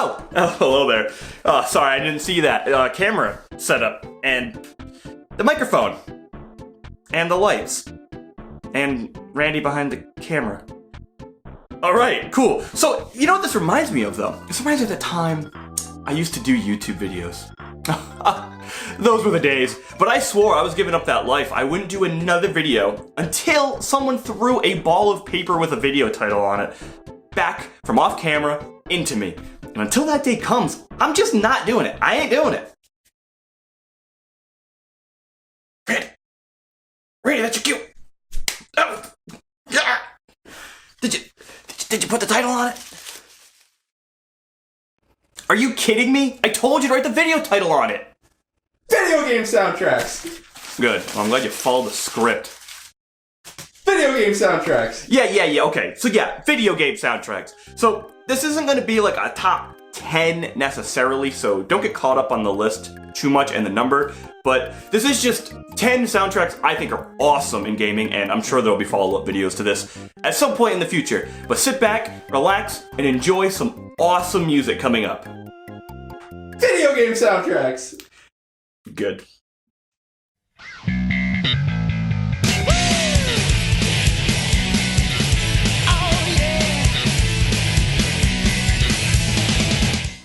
Oh, hello there. Oh, sorry, I didn't see that. Camera setup, and the microphone, and the lights, and Randy behind the camera. Alright, cool. So, you know what this reminds me of, though? This reminds me of the time I used to do YouTube videos. Those were the days. But I swore I was giving up that life. I wouldn't do another video until someone threw a ball of paper with a video title on it back from off camera into me. And until that day comes, I'm just not doing it. I ain't doing it. Randy, that's your cue. Oh. Yeah. Did you put the title on it? Are you kidding me? I told you to write the video title on it. Video game soundtracks. Good. Well, I'm glad you followed the script. Video game soundtracks. Yeah. Okay. So yeah, video game soundtracks. So this isn't going to be like a top 10 necessarily, so don't get caught up on the list too much and the number, but this is just 10 soundtracks I think are awesome in gaming, and I'm sure there'll be follow-up videos to this at some point in the future. But sit back, relax, and enjoy some awesome music coming up. Video game soundtracks. Good.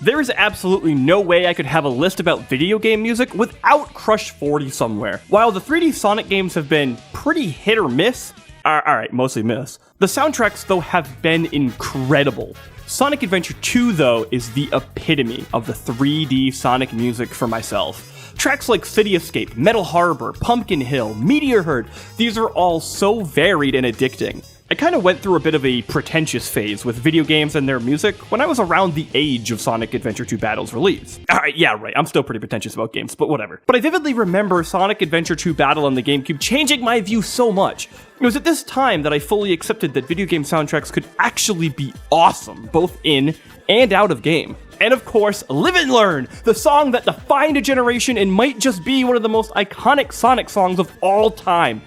There is absolutely no way I could have a list about video game music without Crush 40 somewhere. While the 3D Sonic games have been pretty hit or miss, alright, mostly miss, the soundtracks though have been incredible. Sonic Adventure 2 though is the epitome of the 3D Sonic music for myself. Tracks like City Escape, Metal Harbor, Pumpkin Hill, Meteor Herd, these are all so varied and addicting. I kind of went through a bit of a pretentious phase with video games and their music when I was around the age of Sonic Adventure 2 Battle's release. Alright, yeah, right, I'm still pretty pretentious about games, but whatever. But I vividly remember Sonic Adventure 2 Battle on the GameCube changing my view so much. It was at this time that I fully accepted that video game soundtracks could actually be awesome, both in and out of game. And of course, Live and Learn, the song that defined a generation and might just be one of the most iconic Sonic songs of all time.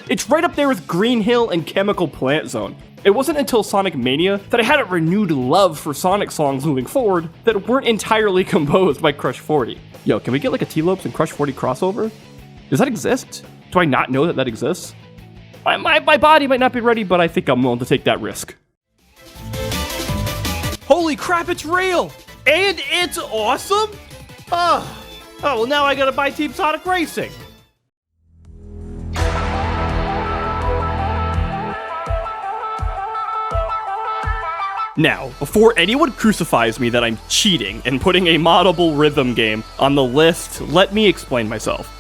It's right up there with Green Hill and Chemical Plant Zone. It wasn't until Sonic Mania that I had a renewed love for Sonic songs moving forward that weren't entirely composed by Crush 40. Yo, can we get like a T-Lopes and Crush 40 crossover? Does that exist? Do I not know that that exists? My body might not be ready, but I think I'm willing to take that risk. Holy crap, it's real! And it's awesome? Oh, well now I gotta buy Team Sonic Racing. Now, before anyone crucifies me that I'm cheating and putting a moddable rhythm game on the list, let me explain myself.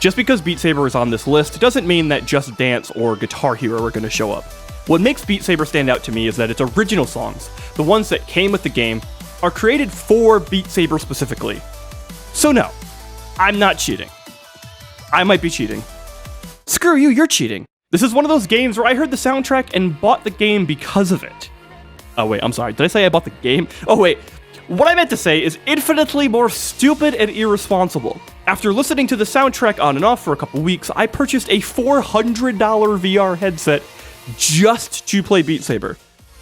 Just because Beat Saber is on this list doesn't mean that Just Dance or Guitar Hero are going to show up. What makes Beat Saber stand out to me is that its original songs, the ones that came with the game, are created for Beat Saber specifically. So no, I'm not cheating. I might be cheating. Screw you, you're cheating. This is one of those games where I heard the soundtrack and bought the game because of it. Oh wait, I'm sorry, did I say I bought the game? Oh wait, what I meant to say is infinitely more stupid and irresponsible. After listening to the soundtrack on and off for a couple weeks, I purchased a $400 VR headset just to play Beat Saber.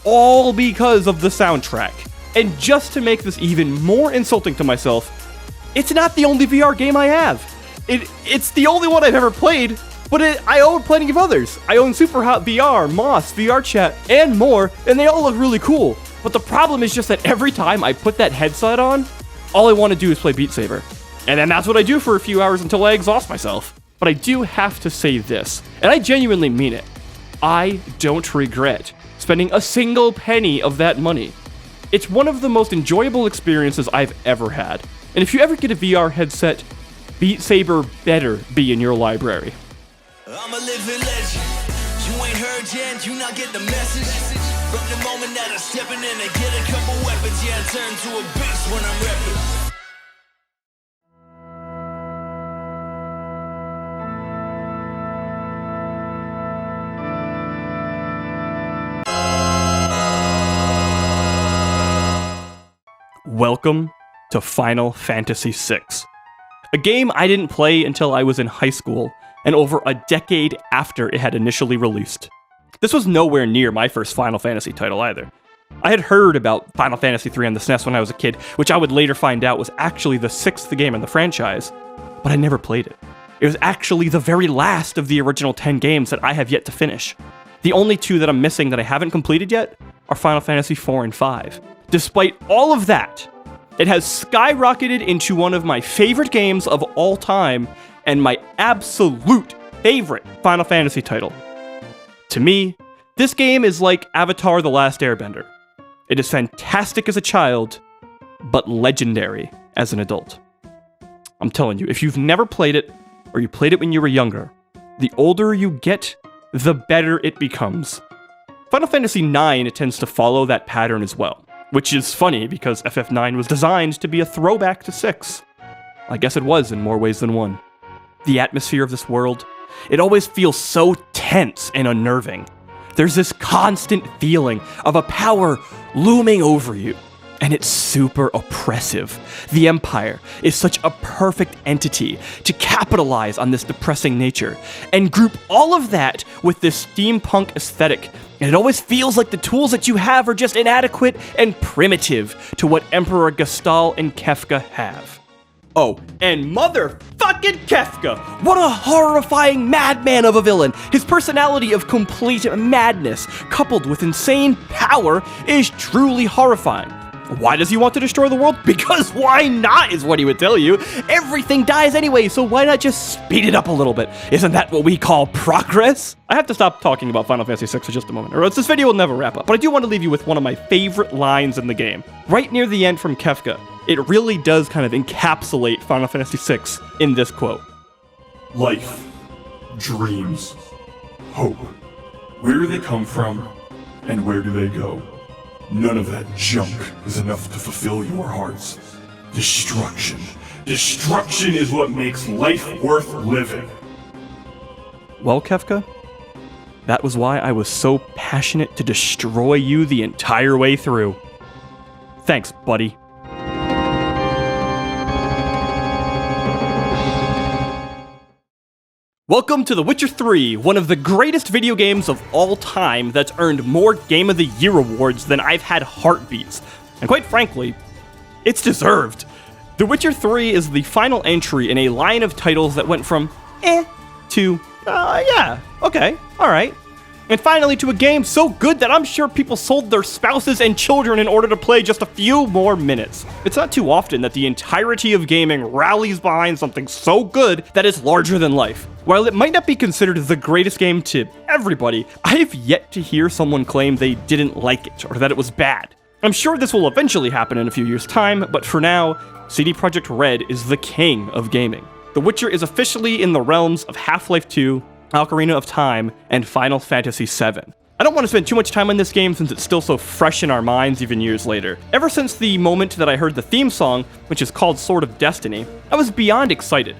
All because of the soundtrack. And just to make this even more insulting to myself, it's not the only VR game I have. It's the only one I've ever played, but I own plenty of others. I own Superhot VR, Moss, VR Chat, and more, and they all look really cool. But the problem is just that every time I put that headset on, all I want to do is play Beat Saber. And then that's what I do for a few hours until I exhaust myself. But I do have to say this, and I genuinely mean it. I don't regret spending a single penny of that money. It's one of the most enjoyable experiences I've ever had. And if you ever get a VR headset, Beat Saber better be in your library. I'm a living legend. You ain't heard yet, you not get the message. From the moment that I'm stepping in and get a couple weapons, yeah, I turn to a beast when I'm repping. Welcome to Final Fantasy VI, a game I didn't play until I was in high school and over a decade after it had initially released. This was nowhere near my first Final Fantasy title either. I had heard about Final Fantasy III on the SNES when I was a kid, which I would later find out was actually the 6th game in the franchise, but I never played it. It was actually the very last of the original 10 games that I have yet to finish. The only 2 that I'm missing that I haven't completed yet are Final Fantasy IV and V. Despite all of that, it has skyrocketed into one of my favorite games of all time and my absolute favorite Final Fantasy title. To me, this game is like Avatar: The Last Airbender. It is fantastic as a child, but legendary as an adult. I'm telling you, if you've never played it, or you played it when you were younger, the older you get, the better it becomes. Final Fantasy IX tends to follow that pattern as well, which is funny because FF9 was designed to be a throwback to 6. I guess it was in more ways than one. The atmosphere of this world, it always feels so tense and unnerving. There's this constant feeling of a power looming over you, and it's super oppressive. The Empire is such a perfect entity to capitalize on this depressing nature, and group all of that with this steampunk aesthetic, and it always feels like the tools that you have are just inadequate and primitive to what Emperor Gestal and Kefka have. Oh, and motherfucking Kefka! What a horrifying madman of a villain! His personality of complete madness, coupled with insane power, is truly horrifying. Why does he want to destroy the world? Because why not, is what he would tell you. Everything dies anyway, so why not just speed it up a little bit? Isn't that what we call progress? I have to stop talking about Final Fantasy VI for just a moment, or else this video will never wrap up. But I do want to leave you with one of my favorite lines in the game. Right near the end from Kefka, it really does kind of encapsulate Final Fantasy VI in this quote. Life, dreams, hope. Where do they come from, and where do they go? None of that junk is enough to fulfill your hearts. Destruction. Destruction is what makes life worth living. Well, Kefka, that was why I was so passionate to destroy you the entire way through. Thanks, buddy. Welcome to The Witcher 3, one of the greatest video games of all time that's earned more Game of the Year awards than I've had heartbeats. And quite frankly, it's deserved. The Witcher 3 is the final entry in a line of titles that went from to, yeah, okay, alright. And finally to a game so good that I'm sure people sold their spouses and children in order to play just a few more minutes. It's not too often that the entirety of gaming rallies behind something so good that it's larger than life. While it might not be considered the greatest game to everybody, I have yet to hear someone claim they didn't like it or that it was bad. I'm sure this will eventually happen in a few years' time, but for now, CD Projekt Red is the king of gaming. The Witcher is officially in the realms of Half-Life 2, Ocarina of Time, and Final Fantasy VII. I don't want to spend too much time on this game since it's still so fresh in our minds even years later. Ever since the moment that I heard the theme song, which is called Sword of Destiny, I was beyond excited.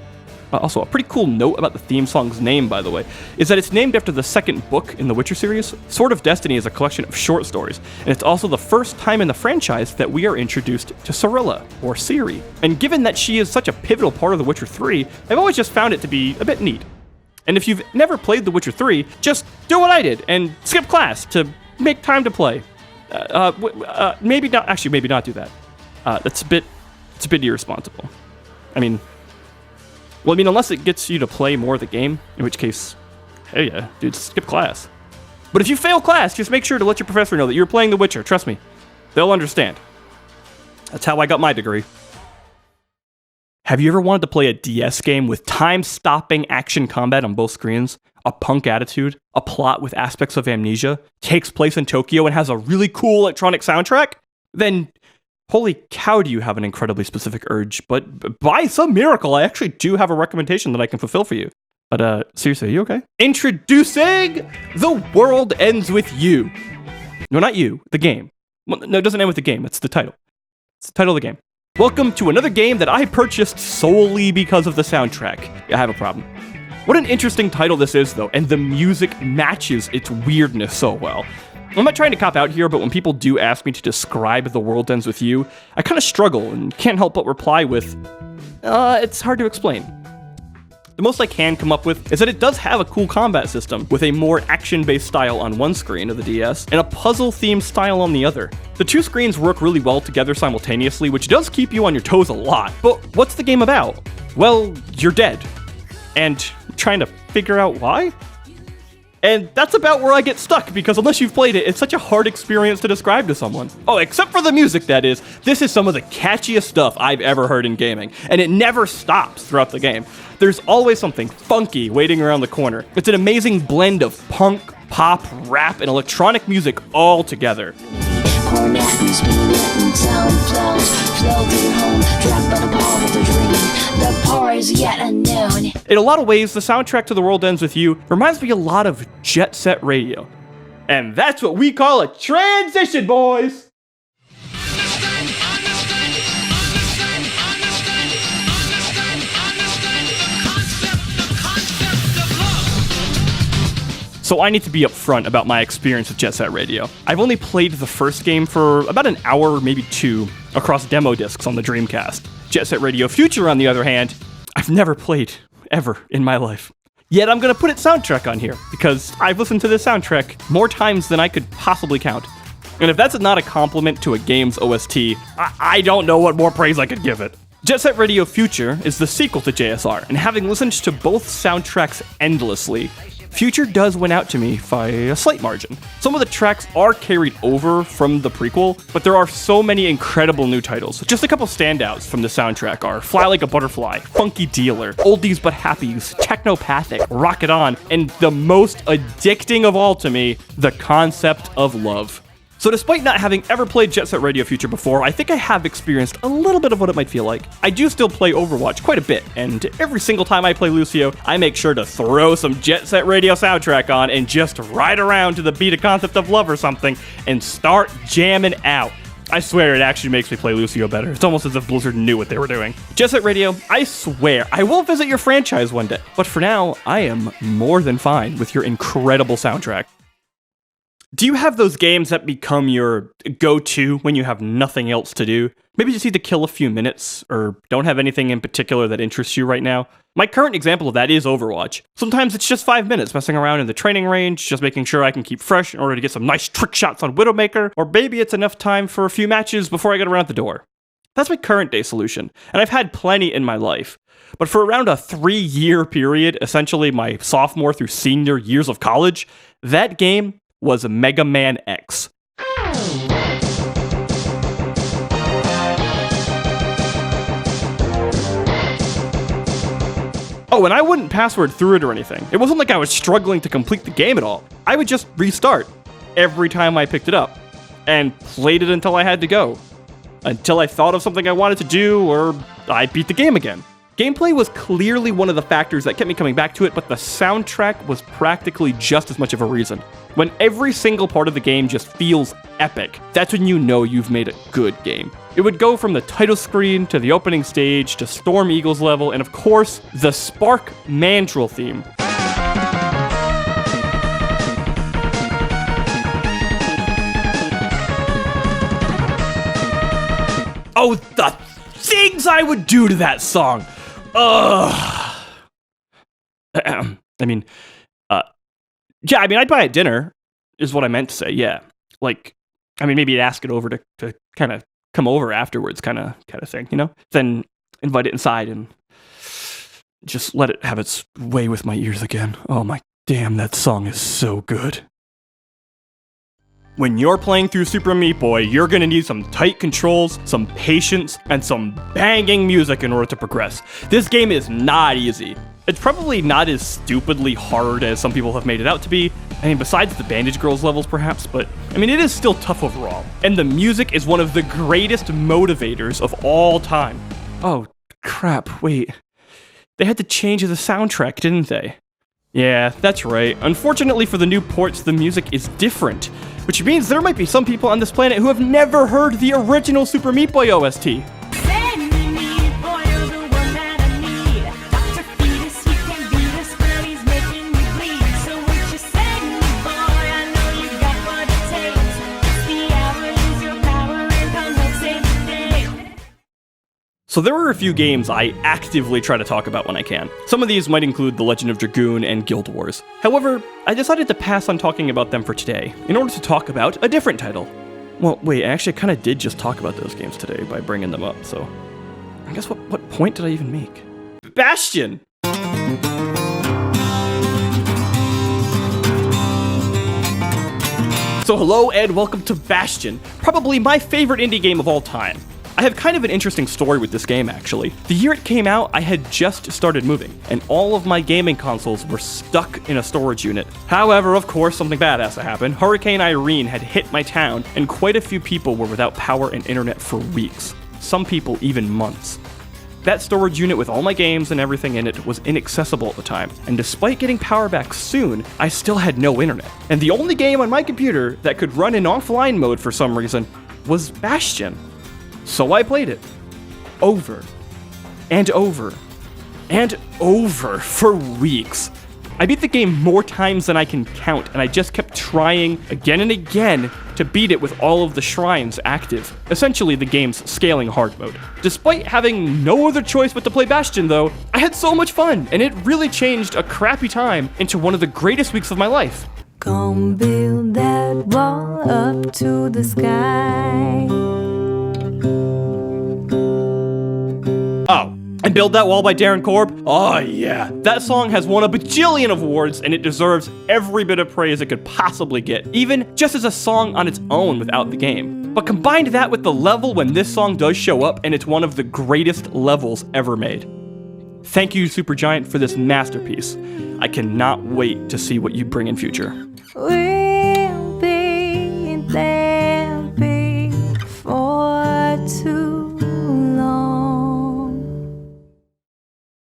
Also, a pretty cool note about the theme song's name, by the way, is that it's named after the second book in the Witcher series. Sword of Destiny is a collection of short stories, and it's also the first time in the franchise that we are introduced to Cirilla, or Ciri. And given that she is such a pivotal part of The Witcher 3, I've always just found it to be a bit neat. And if you've never played The Witcher 3, just do what I did and skip class to make time to play. Maybe not do that. It's a bit irresponsible. Unless it gets you to play more of the game, in which case, hey yeah, dude, skip class. But if you fail class, just make sure to let your professor know that you're playing The Witcher, trust me. They'll understand. That's how I got my degree. Have you ever wanted to play a DS game with time-stopping action combat on both screens, a punk attitude, a plot with aspects of Amnesia, takes place in Tokyo, and has a really cool electronic soundtrack? Then, holy cow, do you have an incredibly specific urge, but by some miracle, I actually do have a recommendation that I can fulfill for you. But, seriously, are you okay? Introducing The World Ends With You. No, not you, the game. Well, no, it doesn't end with the game, it's the title. It's the title of the game. Welcome to another game that I purchased solely because of the soundtrack. I have a problem. What an interesting title this is, though, and the music matches its weirdness so well. I'm not trying to cop out here, but when people do ask me to describe The World Ends With You, I kind of struggle and can't help but reply with, it's hard to explain. The most I can come up with is that it does have a cool combat system, with a more action-based style on one screen of the DS, and a puzzle-themed style on the other. The two screens work really well together simultaneously, which does keep you on your toes a lot. But what's the game about? Well, you're dead. And trying to figure out why? And that's about where I get stuck, because unless you've played it, it's such a hard experience to describe to someone. Oh, except for the music, that is. This is some of the catchiest stuff I've ever heard in gaming, and it never stops throughout the game. There's always something funky waiting around the corner. It's an amazing blend of punk, pop, rap, and electronic music all together. In a lot of ways, the soundtrack to The World Ends With You reminds me a lot of Jet Set Radio. And that's what we call a transition, boys! So I need to be upfront about my experience with Jet Set Radio. I've only played the first game for about an hour, maybe two, across demo discs on the Dreamcast. Jet Set Radio Future, on the other hand, I've never played, ever, in my life. Yet I'm gonna put its soundtrack on here, because I've listened to this soundtrack more times than I could possibly count. And if that's not a compliment to a game's OST, I don't know what more praise I could give it. Jet Set Radio Future is the sequel to JSR, and having listened to both soundtracks endlessly, Future does win out to me by a slight margin. Some of the tracks are carried over from the prequel, but there are so many incredible new titles. Just a couple standouts from the soundtrack are Fly Like a Butterfly, Funky Dealer, Oldies But Happies, Technopathic, Rock It On, and the most addicting of all to me, The Concept of Love. So despite not having ever played Jet Set Radio Future before, I think I have experienced a little bit of what it might feel like. I do still play Overwatch quite a bit, and every single time I play Lucio, I make sure to throw some Jet Set Radio soundtrack on and just ride around to the beat of Concept of Love or something and start jamming out. I swear it actually makes me play Lucio better. It's almost as if Blizzard knew what they were doing. Jet Set Radio, I swear, I will visit your franchise one day. But for now, I am more than fine with your incredible soundtrack. Do you have those games that become your go-to when you have nothing else to do? Maybe just need to kill a few minutes, or don't have anything in particular that interests you right now? My current example of that is Overwatch. Sometimes it's just 5 minutes messing around in the training range, just making sure I can keep fresh in order to get some nice trick shots on Widowmaker, or maybe it's enough time for a few matches before I get around the door. That's my current day solution, and I've had plenty in my life. But for around a 3-year period, essentially my sophomore through senior years of college, that game was Megaman X. Oh, and I wouldn't password through it or anything. It wasn't like I was struggling to complete the game at all. I would just restart every time I picked it up, and played it until I had to go. Until I thought of something I wanted to do, or I beat the game again. Gameplay was clearly one of the factors that kept me coming back to it, but the soundtrack was practically just as much of a reason. When every single part of the game just feels epic, that's when you know you've made a good game. It would go from the title screen to the opening stage to Storm Eagle's level, and of course, the Spark Mandrill theme. Oh, the things I would do to that song! Ugh. I'd buy it dinner, is what I meant to say, yeah. Maybe ask it over to kind of come over afterwards, kind of thing, you know? Then invite it inside and just let it have its way with my ears again. Oh my damn, that song is so good. When you're playing through Super Meat Boy, you're gonna need some tight controls, some patience, and some banging music in order to progress. This game is not easy. It's probably not as stupidly hard as some people have made it out to be. Besides the Bandage Girls levels perhaps, but it is still tough overall. And the music is one of the greatest motivators of all time. Oh, crap, wait. They had to change the soundtrack, didn't they? Yeah, that's right. Unfortunately for the new ports, the music is different, which means there might be some people on this planet who have never heard the original Super Meat Boy OST. So there are a few games I actively try to talk about when I can. Some of these might include The Legend of Dragoon and Guild Wars. However, I decided to pass on talking about them for today, in order to talk about a different title. Well, wait, actually I kinda did just talk about those games today by bringing them up, so... I guess what point did I even make? Bastion! So hello and welcome to Bastion, probably my favorite indie game of all time. I have kind of an interesting story with this game, actually. The year it came out, I had just started moving, and all of my gaming consoles were stuck in a storage unit. However, of course, something bad has to happen. Hurricane Irene had hit my town, and quite a few people were without power and internet for weeks. Some people even months. That storage unit with all my games and everything in it was inaccessible at the time, and despite getting power back soon, I still had no internet. And the only game on my computer that could run in offline mode for some reason was Bastion. So I played it. Over. And over. And over for weeks. I beat the game more times than I can count, and I just kept trying again and again to beat it with all of the shrines active. Essentially the game's scaling hard mode. Despite having no other choice but to play Bastion though, I had so much fun, and it really changed a crappy time into one of the greatest weeks of my life. Come build that wall up to the sky. Oh, and Build That Wall by Darren Korb? Oh yeah. That song has won a bajillion of awards, and it deserves every bit of praise it could possibly get, even just as a song on its own without the game. But combine that with the level when this song does show up, and it's one of the greatest levels ever made. Thank you, Supergiant, for this masterpiece. I cannot wait to see what you bring in future. We'll be there before too long.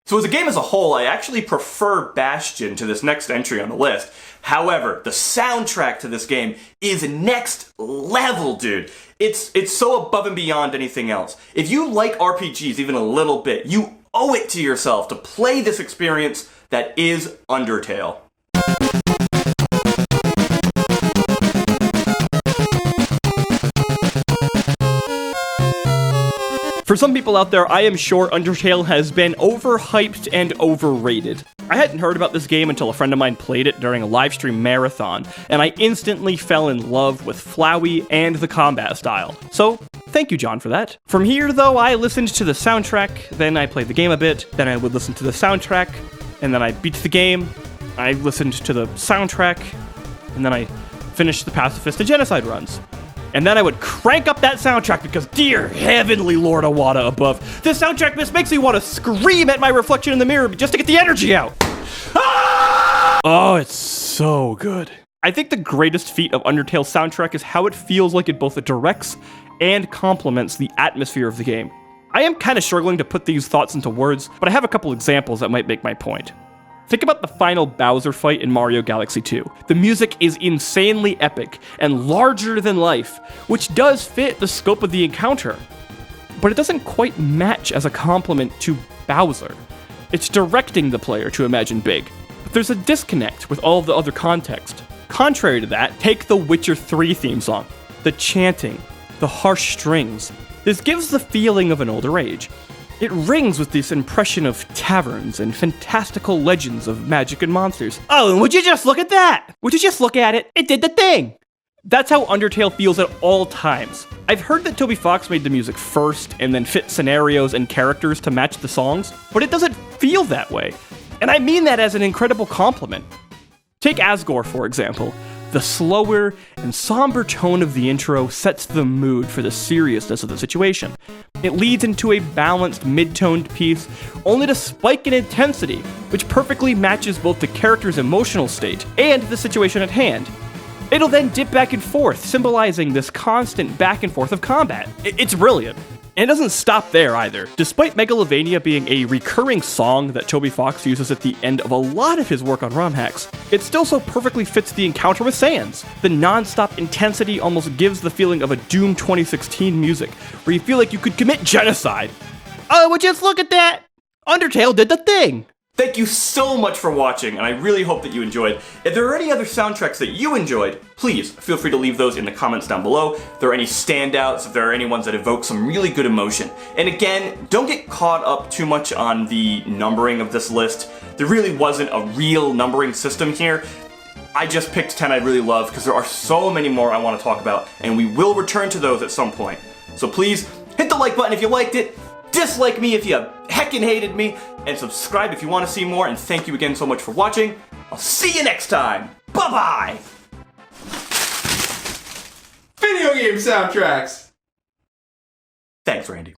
So as a game as a whole, I actually prefer Bastion to this next entry on the list. However, the soundtrack to this game is next level, dude. It's so above and beyond anything else. If you like RPGs even a little bit, you owe it to yourself to play this experience that is Undertale. For some people out there, I am sure Undertale has been overhyped and overrated. I hadn't heard about this game until a friend of mine played it during a livestream marathon, and I instantly fell in love with Flowey and the combat style. So, thank you, John, for that. From here, though, I listened to the soundtrack, then I played the game a bit, then I would listen to the soundtrack, and then I beat the game, I listened to the soundtrack, and then I finished the Pacifist and Genocide runs. And then I would crank up that soundtrack because, dear heavenly Lord Awada above, this soundtrack just makes me want to scream at my reflection in the mirror just to get the energy out. Ah! Oh, it's so good. I think the greatest feat of Undertale's soundtrack is how it feels like it both directs and complements the atmosphere of the game. I am kind of struggling to put these thoughts into words, but I have a couple examples that might make my point. Think about the final Bowser fight in Mario Galaxy 2. The music is insanely epic and larger than life, which does fit the scope of the encounter. But it doesn't quite match as a complement to Bowser. It's directing the player to imagine big, but there's a disconnect with all of the other context. Contrary to that, take the Witcher 3 theme song. The chanting, the harsh strings. This gives the feeling of an older age. It rings with this impression of taverns and fantastical legends of magic and monsters. Oh, and would you just look at that? Would you just look at it? It did the thing! That's how Undertale feels at all times. I've heard that Toby Fox made the music first and then fit scenarios and characters to match the songs, but it doesn't feel that way. And I mean that as an incredible compliment. Take Asgore, for example. The slower and somber tone of the intro sets the mood for the seriousness of the situation. It leads into a balanced mid-toned piece, only to spike in intensity, which perfectly matches both the character's emotional state and the situation at hand. It'll then dip back and forth, symbolizing this constant back and forth of combat. It's brilliant. And it doesn't stop there either. Despite Megalovania being a recurring song that Toby Fox uses at the end of a lot of his work on ROM hacks, it still so perfectly fits the encounter with Sans. The non-stop intensity almost gives the feeling of a Doom 2016 music, where you feel like you could commit genocide. Oh, well, just look at that! Undertale did the thing! Thank you so much for watching, and I really hope that you enjoyed. If there are any other soundtracks that you enjoyed, please feel free to leave those in the comments down below. If there are any standouts, if there are any ones that evoke some really good emotion. And again, don't get caught up too much on the numbering of this list. There really wasn't a real numbering system here. I just picked 10 I really love because there are so many more I want to talk about, and we will return to those at some point. So please, hit the like button if you liked it, dislike me if you heckin' hated me, and subscribe if you want to see more, and thank you again so much for watching. I'll see you next time. Bye-bye! Video game soundtracks! Thanks, Randy.